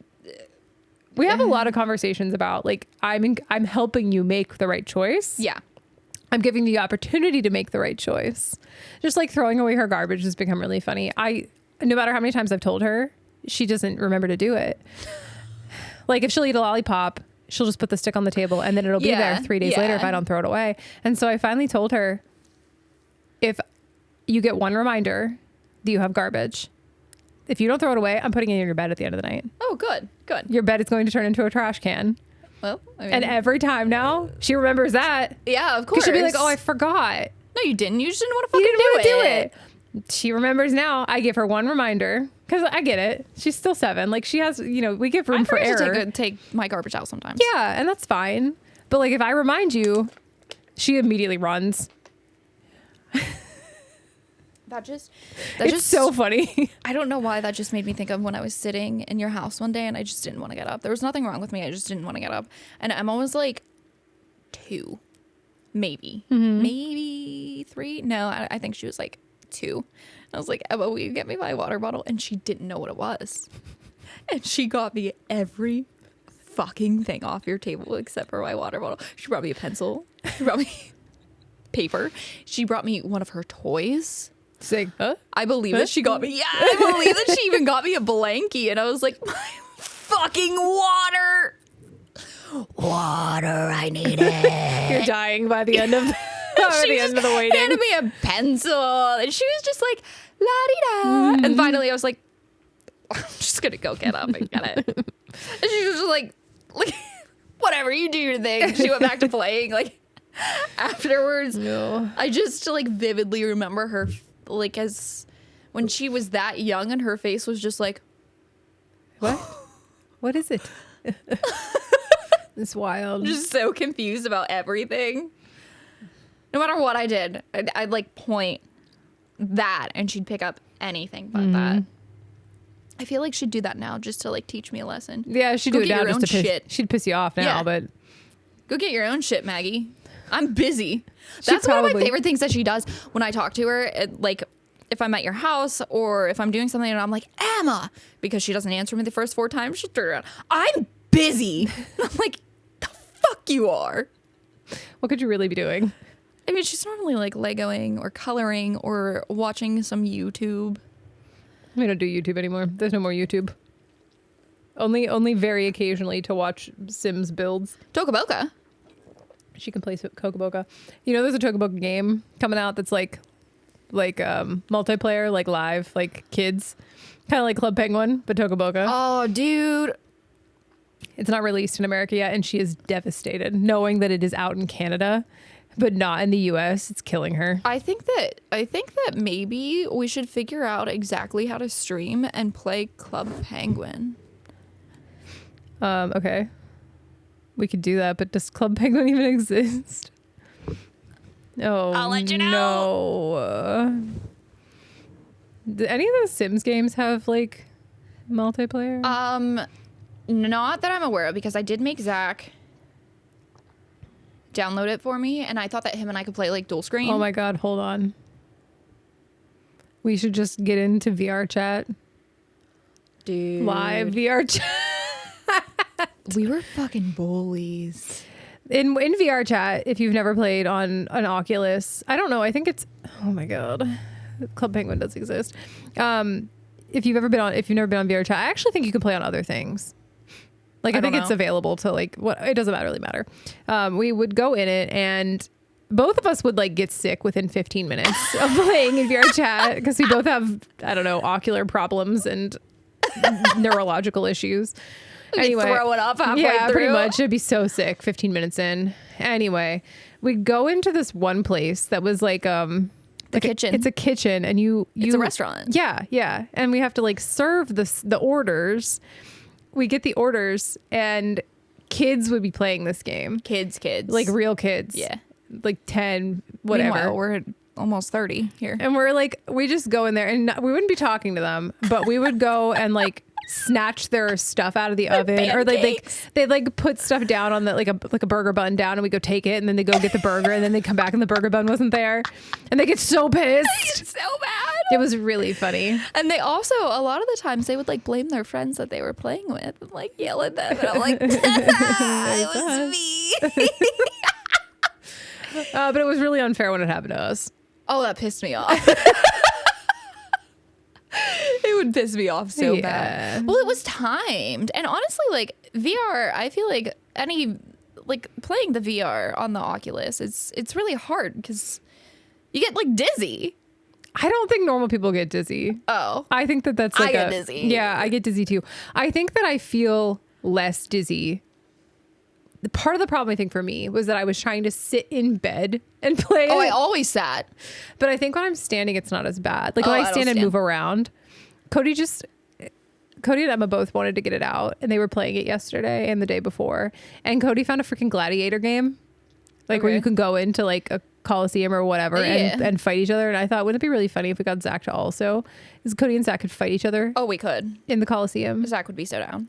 we have a lot of conversations about like, I'm helping you make the right choice. Yeah. I'm giving you the opportunity to make the right choice. Just like throwing away her garbage has become really funny. No matter how many times I've told her, she doesn't remember to do it. Like if she'll eat a lollipop, she'll just put the stick on the table and then it'll be there 3 days later if I don't throw it away. And so I finally told her, if you get one reminder that you have garbage, if you don't throw it away, I'm putting it in your bed at the end of the night. Oh, good. Good. Your bed is going to turn into a trash can. Well, I mean, And every time now, she remembers that. yeah, of course. Because she'll be like, oh, I forgot. No, you didn't. You just didn't want to You fucking didn't want to do it. She remembers now. I give her one reminder because I get it. She's still 7. Like she has, you know, we give room I'm for afraid error. to take my garbage out sometimes. Yeah, and that's fine. But like if I remind you, she immediately runs. It's so funny. I don't know why that just made me think of when I was sitting in your house one day and I just didn't want to get up. There was nothing wrong with me. I just didn't want to get up. And Emma was like 2, maybe, maybe 3. No, I think she was like 2. I was like, Emma, will you get me my water bottle? And she didn't know what it was. And she got me every fucking thing off your table except for my water bottle. She brought me a pencil. She brought me paper. She brought me one of her toys. Say, huh? I believe that she got me. Yeah, I believe that she even got me a blankie. And I was like, my fucking water. Water, I need it. You're dying by the end of the end of the waiting. Handed me a pencil. And she was just like, la-di-da. And finally I was like, I'm just going to go get up and get it. And she was just like, whatever, you do your thing. She went back to playing. Like, afterwards, No. I just like vividly remember her like as when she was that young and her face was just like, What? What is it? It's wild. just so confused about everything. No matter what I did, I'd like point that and she'd pick up anything but that. I feel like she'd do that now just to like teach me a lesson. Yeah, she'd Go do it get now your just to own piss. shit. She'd piss you off now, Yeah. but Go get your own shit, Maggie. I'm busy. That's one of my probably- favorite things that she does when I talk to her. Like, if I'm at your house or if I'm doing something and I'm like, Emma, because she doesn't answer me the first 4 times, she'll turn around. I'm busy. I'm like, the fuck you are. what could you really be doing? I mean, she's normally like Legoing or coloring or watching some YouTube. We don't do YouTube anymore. There's no more YouTube. Only very occasionally to watch Sims builds. Tokaboka. She can play Tokaboka. You know, there's a Tokaboka game coming out that's like multiplayer, like live, like kids, kind of like Club Penguin, but Tokaboka. Oh, dude. It's not released in America yet, and she is devastated knowing that it is out in Canada, but not in the U.S. It's killing her. I think that maybe we should figure out exactly how to stream and play Club Penguin. Okay. We could do that, but does Club Penguin even exist? Oh, I'll let you know. No. Do any of those Sims games have like multiplayer? Not that I'm aware of, because I did make Zach download it for me, and I thought that him and I could play like dual screen. Oh my God, hold on. We should just get into VR chat. Dude. Live VR chat. We were fucking bullies. In VR chat, if you've never played on an Oculus, I don't know. I think it's, oh my God, Club Penguin does exist. If you've never been on VR chat, I actually think you can play on other things. Like I think it's available to like what, it doesn't really matter. We would go in it and both of us would like get sick within 15 minutes of playing in VR chat because we both have, I don't know, ocular problems and neurological issues. Anyway, throw it up halfway through. Pretty much. It'd be so sick 15 minutes in. Anyway, we go into this one place that was like the kitchen. It's a kitchen, and it's a restaurant. Yeah, and we have to like serve the orders. We get the orders, and kids would be playing this game. Kids, like real kids. Yeah, like 10, whatever. Meanwhile, we're at almost 30 here, and we're like, we just go in there, and we wouldn't be talking to them, but we would go and like snatch their stuff out of the oven, or they like put stuff down on the like a burger bun down, and we go take it, and then they go get the burger, and then they come back and the burger bun wasn't there, and they get so pissed. It's so bad. It was really funny. And they also, a lot of the times, they would like blame their friends that they were playing with and like yell at them, and I'm like, it was me. But it was really unfair when it happened to us. Oh, that pissed me off. It would piss me off so bad. Well, it was timed. And honestly, like VR, I feel like playing the VR on the Oculus, it's really hard because you get like dizzy. I don't think normal people get dizzy. Oh. I think that's like I get dizzy. Yeah, I get dizzy too. I think that I feel less dizzy. Part of the problem I think for me was that I was trying to sit in bed and play. Oh, I always sat. But I think when I'm standing, it's not as bad. Like when I stand and move around, Cody and Emma both wanted to get it out, and they were playing it yesterday and the day before. And Cody found a freaking gladiator game, like where you can go into like a Coliseum or whatever and fight each other. And I thought, wouldn't it be really funny if we got Zach to also, because Cody and Zach could fight each other. Oh, we could in the Coliseum. Zach would be so down.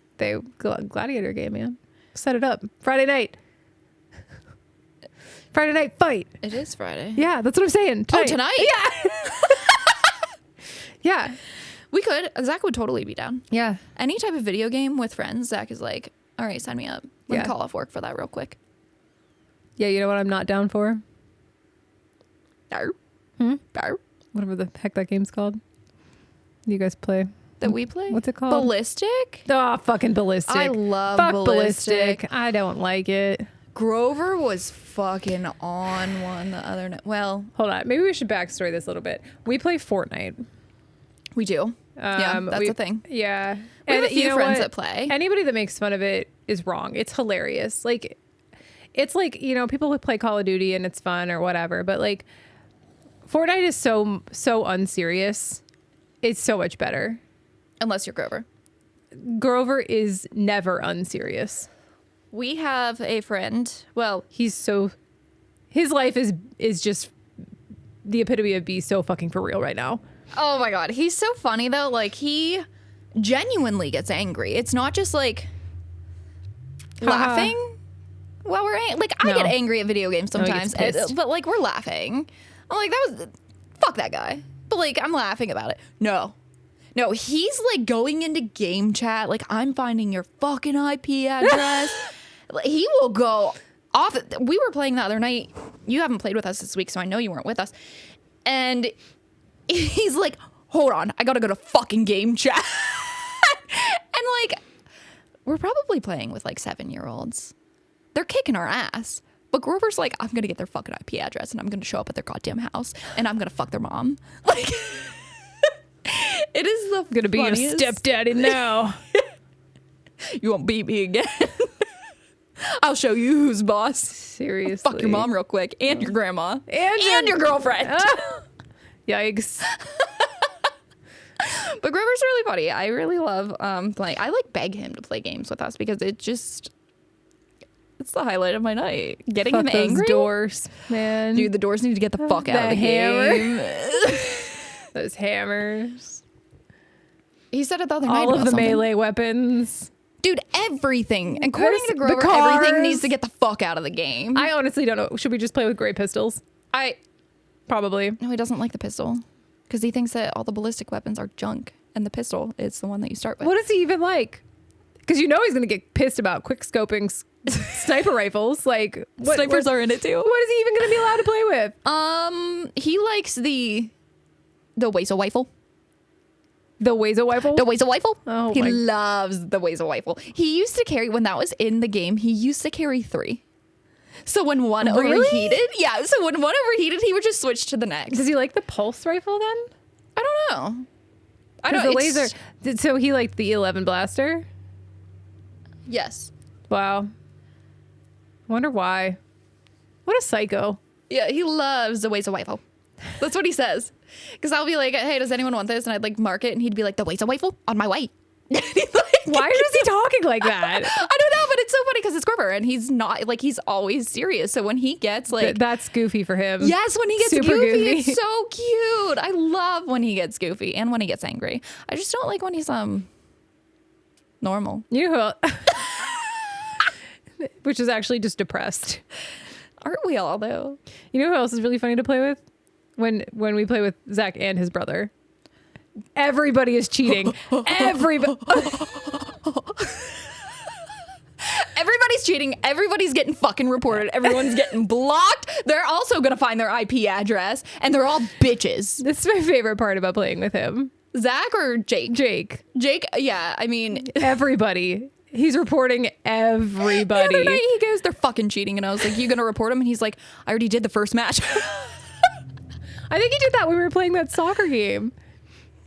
Gladiator game, man. Set it up Friday night. Friday night fight. It is Friday. Yeah, that's what I'm saying. Tonight. Oh, tonight? Yeah. Yeah. We could. Zach would totally be down. Yeah. Any type of video game with friends, Zach is like, all right, sign me up. Let me call off work for that real quick. Yeah, you know what I'm not down for? Dar. Dar. Whatever the heck that game's called. You guys play. That we play? What's it called? Ballistic? Oh, fucking Ballistic. I love Ballistic. I don't like it. Grover was fucking on one the other night. Well, hold on. Maybe we should backstory this a little bit. We play Fortnite. We do. Yeah, that's a thing. Yeah. We have a few friends that play. Anybody that makes fun of it is wrong. It's hilarious. Like, it's like, you know, people would play Call of Duty and it's fun or whatever, but like Fortnite is so unserious. It's so much better. Unless you're Grover. Grover is never unserious. We have a friend. Well, his life is just the epitome of be so fucking for real right now. Oh my God. He's so funny though. Like he genuinely gets angry. It's not just like laughing while we're like, I get angry at video games sometimes, but like we're laughing. I'm like, fuck that guy. But like, I'm laughing about it. No, he's like going into game chat. Like, I'm finding your fucking IP address. He will go off. We were playing the other night. You haven't played with us this week, so I know you weren't with us. And he's like, hold on, I gotta go to fucking game chat. And like, we're probably playing with like 7-year-olds. They're kicking our ass. But Grover's like, I'm gonna get their fucking IP address and I'm gonna show up at their goddamn house and I'm gonna fuck their mom. Like, it is the gonna be your stepdaddy now. You won't beat me again. I'll show you who's boss. Seriously. I'll fuck your mom real quick and your grandma and your girlfriend. Yikes. But Grover's really funny. I really love playing. I like beg him to play games with us because it's the highlight of my night. Getting him angry. Those doors, man. Dude, the doors need to get the fuck out of the game. Those hammers. He said it the other night. All of the melee weapons. Dude, everything. According to Grover, everything needs to get the fuck out of the game. I honestly don't know. Should we just play with gray pistols? Probably. No, he doesn't like the pistol because he thinks that all the ballistic weapons are junk and the pistol is the one that you start with. What is he even like? Because you know he's going to get pissed about quick scoping sniper rifles. Like snipers are in it too. What is he even going to be allowed to play with? He likes the Weasel rifle. The Weasel rifle? The Weasel rifle? Oh, he loves the Weasel rifle. He used to carry, when that was in the game, he used to carry 3. So when one overheated, so when one overheated, he would just switch to the next. Does he like the pulse rifle then? I don't know. I don't know. The laser. So he liked the 11 blaster? Yes. Wow. Wonder why. What a psycho. Yeah, he loves the Weasel rifle. That's what he says. Because I'll be like, hey, does anyone want this? And I'd like mark it, and he'd be like, the Weasel rifle on my way. Why is he talking like that? I don't know, but it's so funny because it's Grover, and he's not like, he's always serious. So when he gets like, that's goofy for him. Yes, when he gets Super goofy, it's so cute. I love when he gets goofy and when he gets angry. I just don't like when he's normal. You know who? Which is actually just depressed. Aren't we all though? You know who else is really funny to play with? When we play with Zach and his brother. Everybody is cheating. Everybody's cheating. Everybody's getting fucking reported. Everyone's getting blocked. They're also going to find their IP address, and they're all bitches. This is my favorite part about playing with him. Zach or Jake? Jake, yeah. I mean, everybody. He's reporting everybody. The other night he goes, they're fucking cheating. And I was like, you going to report him? And he's like, I already did the first match. I think he did that when we were playing that soccer game.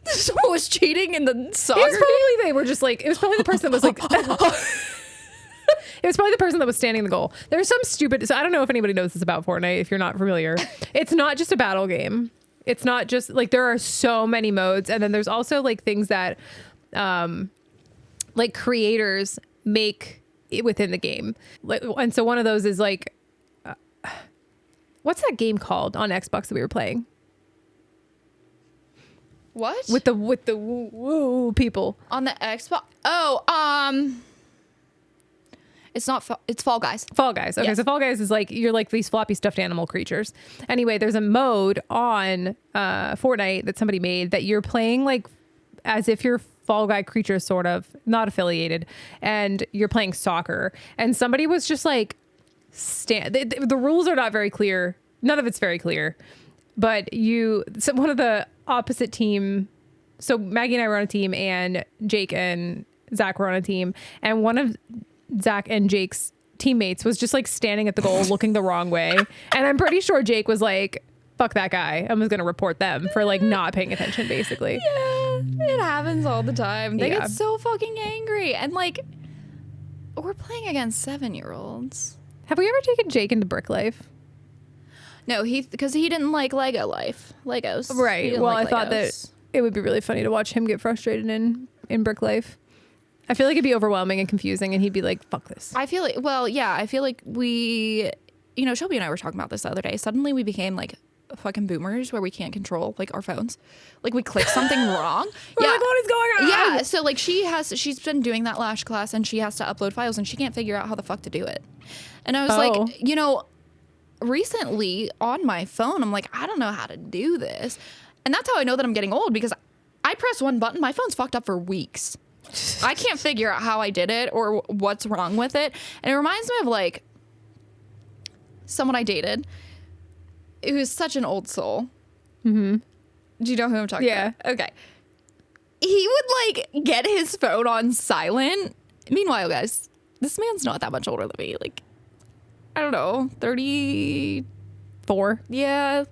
Someone was cheating in the soccer game? They were just like, it was probably the person that was like, it was probably the person that was standing in the goal. There's some stupid, so I don't know if anybody knows this about Fortnite, if you're not familiar. It's not just a battle game. It's not just, like, there are so many modes. And then there's also, like, things that, like, creators make it within the game. Like, and so one of those is, like, what's that game called on Xbox that we were playing? What? With the woo people on the Xbox. It's not. It's Fall Guys. Fall Guys. Okay, so Fall Guys is like, you're like these floppy stuffed animal creatures. Anyway, there's a mode on Fortnite that somebody made that you're playing like as if you're Fall Guy creatures, sort of not affiliated, and you're playing soccer. And somebody was just like, the rules are not very clear. None of it's very clear. But one of the opposite team, so Maggie and I were on a team, and Jake and Zach were on a team, and one of Zach and Jake's teammates was just like standing at the goal looking the wrong way. And I'm pretty sure Jake was like, fuck that guy. I was going to report them for like not paying attention, basically. Yeah, it happens all the time. They get so fucking angry. And like, we're playing against 7-year-olds. Have we ever taken Jake into Brick Life? No, because he didn't like Legos. Right. Well, I thought that it would be really funny to watch him get frustrated in Brick Life. I feel like it'd be overwhelming and confusing, and he'd be like, fuck this. I feel like, I feel like Shelby and I were talking about this the other day. Suddenly we became like fucking boomers where we can't control like our phones. Like we click something wrong. We're like, what is going on? Yeah. So like she's been doing that last class, and she has to upload files, and she can't figure out how the fuck to do it. And I was like, recently on my phone, I'm like, I don't know how to do this. And that's how I know that I'm getting old, because I press one button, my phone's fucked up for weeks. I can't figure out how I did it or what's wrong with it. And it reminds me of like someone I dated who's such an old soul. Mm-hmm. Do you know who I'm talking about? Okay. He would like get his phone on silent. Meanwhile, guys, this man's not that much older than me. Like, I don't know, 34. Yeah.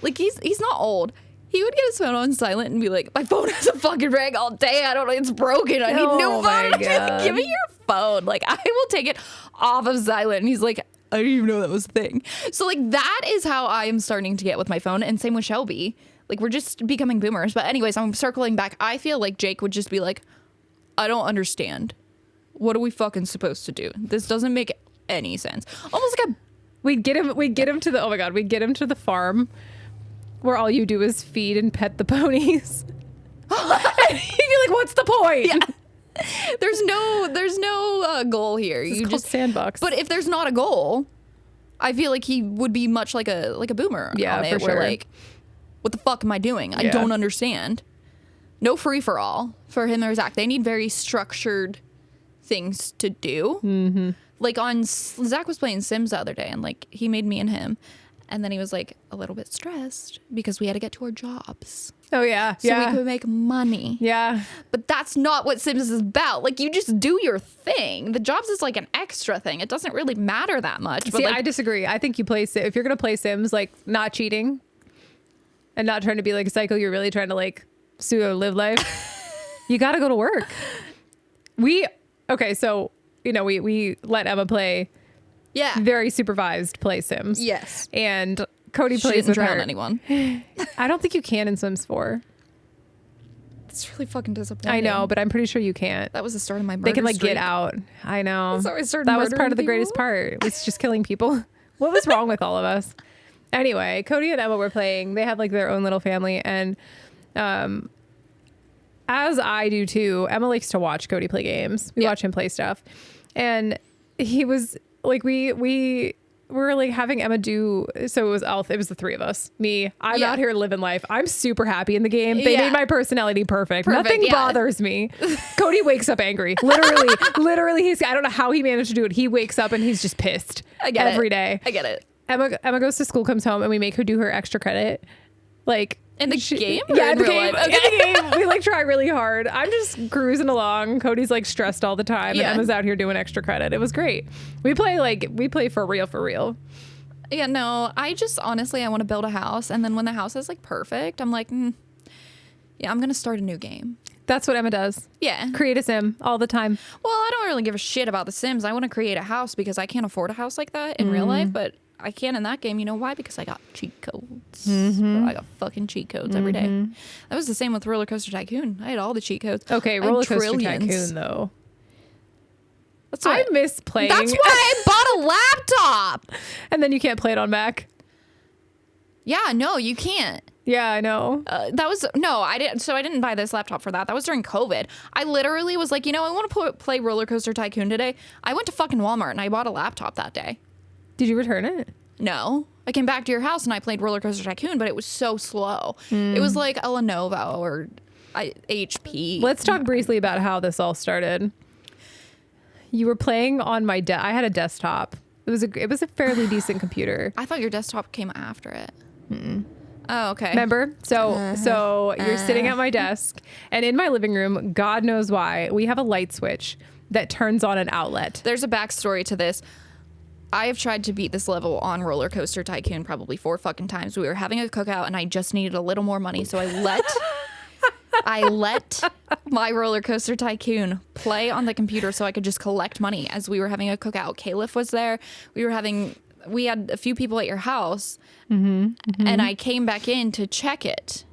Like he's not old. He would get his phone on silent and be like, my phone hasn't fucking rang all day. I don't know. It's broken. I need a new phone. Like, give me your phone. Like, I will take it off of silent. And he's like, I didn't even know that was a thing. So like, that is how I am starting to get with my phone. And same with Shelby. Like, we're just becoming boomers. But anyways, I'm circling back. I feel like Jake would just be like, I don't understand. What are we fucking supposed to do? This doesn't make any sense. Almost like we'd get him to the, oh my God, we'd get him to the farm where all you do is feed and pet the ponies. And he'd be like, what's the point? Yeah. There's no goal here. It's You called just sandbox. But if there's not a goal, I feel like he would be much like a boomer. Yeah, on it, for where sure. like, what the fuck am I doing? I Yeah. don't understand. No free for all for him or Zach. They need very structured things to do. Mm-hmm. Like Zach was playing Sims the other day, and like he made me and him, and then he was like a little bit stressed because we had to get to our jobs Oh yeah, so we could make money. yeah. But that's not what Sims is about. Like, you just do your thing. The jobs is like an extra thing. It doesn't really matter that much. But See, like, I disagree. I think you play if you're gonna play Sims, like not cheating and not trying to be like a psycho. You're really trying to like pseudo live life. You got to go to work. So we let Emma play yeah. very supervised play Sims. Yes. And Cody She plays didn't with drown her. anyone. I don't think you can in Sims 4. It's really fucking disappointing. I know, but I'm pretty sure you can't. That was the start of my murder They can like streak. get out. I know. That's how I started That was part murdering of the greatest people. part. It was just killing people. What was wrong with all of us? Anyway, Cody and Emma were playing. They had like their own little family, and as I do too, Emma likes to watch Cody play games. We watch him play stuff, and he was like, we were like having Emma do. So it was the three of us. Me, I'm out here living life. I'm super happy in the game. They made my personality perfect. Nothing bothers me. Cody wakes up angry. Literally. I don't know how he managed to do it. He wakes up and he's just pissed every day. I get it. Emma goes to school, comes home, and we make her do her extra credit. Like In the game? Yeah, Or in the real game. life? In the game. We like try really hard. I'm just cruising along. Cody's like stressed all the time, and Emma's out here doing extra credit. It was great. We play for real. Yeah, no, I just honestly, I want to build a house. And then when the house is like perfect, I'm like, yeah, I'm going to start a new game. That's what Emma does. Yeah. Create a sim all the time. Well, I don't really give a shit about The Sims. I want to create a house because I can't afford a house like that in real life, but I can in that game. You know why? Because I got cheat codes. I got fucking cheat codes every day. That was the same with Roller Coaster Tycoon. I had all the cheat codes. Okay, I had Roller Coaster trillions. Tycoon though. That's I what, miss playing. that's why I bought a laptop. And then you can't play it on Mac. Yeah, no, you can't. Yeah, I know. I didn't. So I didn't buy this laptop for that. That was during COVID. I literally was like, I want to play Roller Coaster Tycoon today. I went to fucking Walmart and I bought a laptop that day. Did you return it? No, I came back to your house and I played Roller Coaster Tycoon, but it was so slow. It was like a Lenovo or HP. Let's talk briefly about how this all started. You were playing on my I had a desktop. It was a fairly decent computer. I thought your desktop came after it. Oh, okay. Remember? So you're sitting at my desk, and in my living room, God knows why, we have a light switch that turns on an outlet. There's a backstory to this. I have tried to beat this level on Roller Coaster Tycoon probably 4 fucking times. We were having a cookout and I just needed a little more money, so I let my Roller Coaster Tycoon play on the computer so I could just collect money as we were having a cookout. Caliph was there. We had a few people at your house, and I came back in to check it.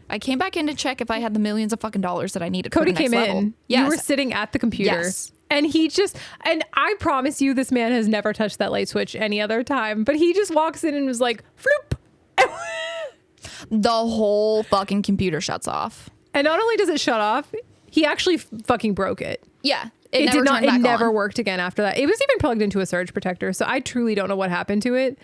I came back in to check if I had the millions of fucking dollars that I needed Cody for the next came level. in. Yes. You were sitting at the computer. Yes. And and I promise you, this man has never touched that light switch any other time, but he just walks in and was like, floop. The whole fucking computer shuts off. And not only does it shut off, he actually fucking broke it. Yeah. It did not. It never on. worked again after that. It was even plugged into a surge protector. So I truly don't know what happened to it.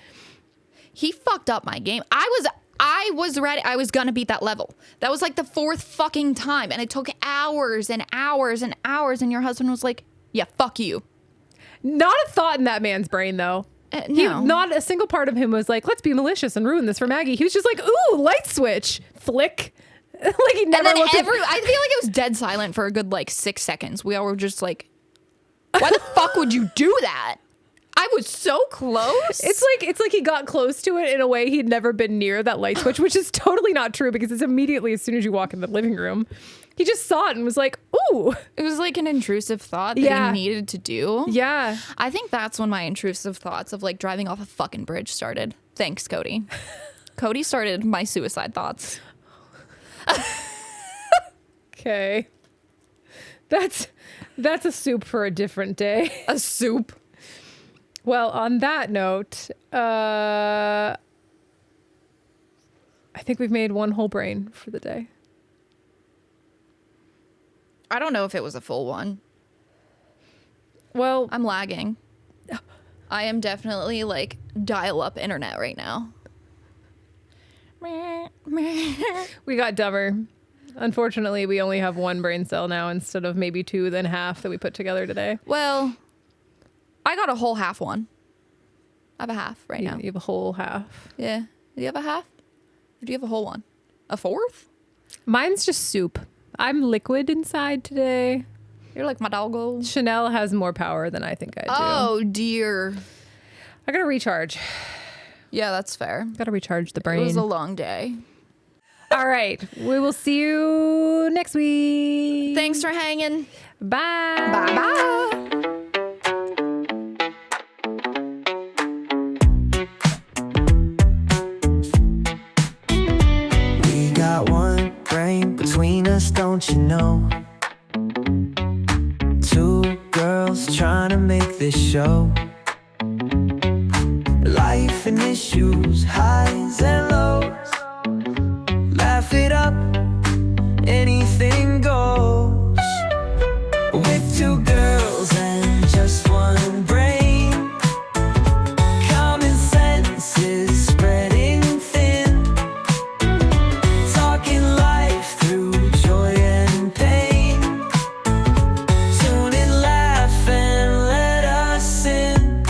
He fucked up my game. I was ready. I was gonna beat that level. That was like the 4th fucking time, and it took hours and hours and hours. And your husband was like, "Yeah, fuck you." Not a thought in that man's brain, though. No. Not a single part of him was like, "Let's be malicious and ruin this for Maggie." He was just like, "Ooh, light switch, flick." Like he never. And then looked I feel like it was dead silent for a good like 6 seconds. We all were just like, "Why the fuck would you do that?" I was so close. It's like he got close to it in a way he'd never been near that light switch, which is totally not true because it's immediately as soon as you walk in the living room. He just saw it and was like, "Ooh." It was like an intrusive thought that he needed to do. Yeah. I think that's when my intrusive thoughts of like driving off a fucking bridge started. Thanks, Cody. Cody started my suicide thoughts. Okay. That's a soup for a different day. A soup. Well, on that note, I think we've made one whole brain for the day. I don't know if it was a full one. Well, I'm lagging. I am definitely like dial-up internet right now. we got dumber. Unfortunately, we only have one brain cell now instead of maybe 2, then half that we put together today. Well, I got a whole half one. I have a half right now. You have a whole half. Yeah. Do you have a half? Or do you have a whole one? A fourth? Mine's just soup. I'm liquid inside today. You're like my doggo. Chanel has more power than I think I do. Oh, dear. I gotta recharge. Yeah, that's fair. Gotta recharge the It brain. was a long day. All right. We will see you next week. Thanks for hanging. Bye. Bye-bye. We got one brain between us, don't you know? 2 girls trying to make this show. Life and issues, highs and lows. Laugh it up, anything goes. With 2 girls and just one brain. Common sense is spreading thin. Talking life through joy and pain. Tune in, laugh and let us in.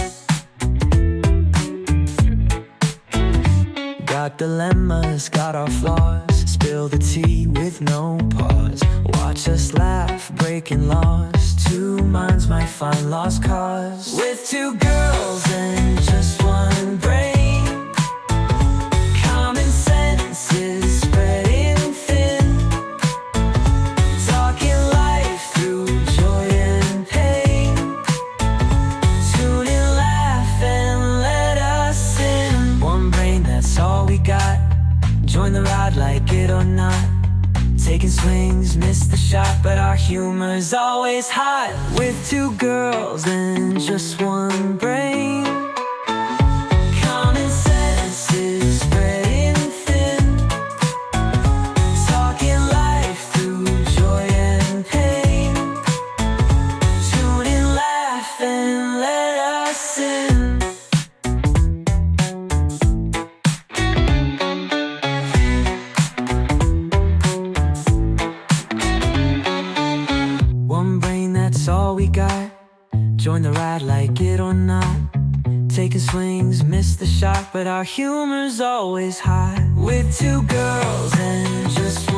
Got dilemmas, got our flaws. Spill the tea with no pause. Watch us laugh, breaking laws. 2 minds might find lost cause. With 2 girls and just one brain. Common sense is spreading thin. Talking life through joy and pain. Tune in, laugh and let us in. One brain, that's all we got. Join the ride, like it or not. Taking swings, miss the shot, but our humor's always hot. With 2 girls and just one brain. Common sense is spreading thin. Talking life through joy and pain. Tune in, laugh and let us in. One brain, that's all we got. Join the ride, like it or not. Taking swings, miss the shot, but our humor's always hot. With 2 girls and just